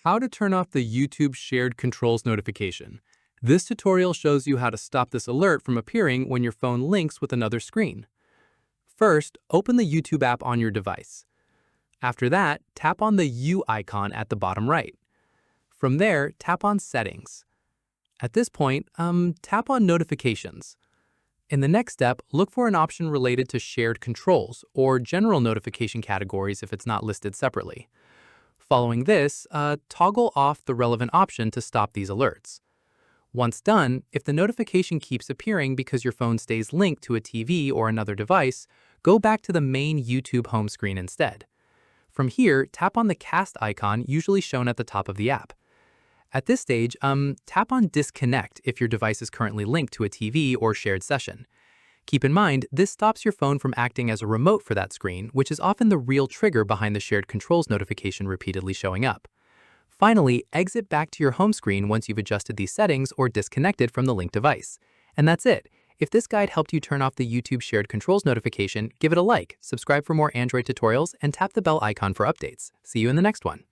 How to turn off the YouTube shared controls notification. This tutorial shows you how to stop this alert from appearing when your phone links with another screen. First, open the YouTube app on your device. After that, tap on the U icon at the bottom right. From there, tap on Settings. At this point, tap on Notifications. In the next step, look for an option related to shared controls or general notification categories if it's not listed separately. Following this, toggle off the relevant option to stop these alerts. Once done, if the notification keeps appearing because your phone stays linked to a TV or another device, go back to the main YouTube home screen instead. From here, tap on the cast icon usually shown at the top of the app. At this stage, tap on Disconnect if your device is currently linked to a TV or shared session. Keep in mind, this stops your phone from acting as a remote for that screen, which is often the real trigger behind the shared controls notification repeatedly showing up. Finally, exit back to your home screen once you've adjusted these settings or disconnected from the linked device. And that's it. If this guide helped you turn off the YouTube shared controls notification, give it a like, subscribe for more Android tutorials, and tap the bell icon for updates. See you in the next one.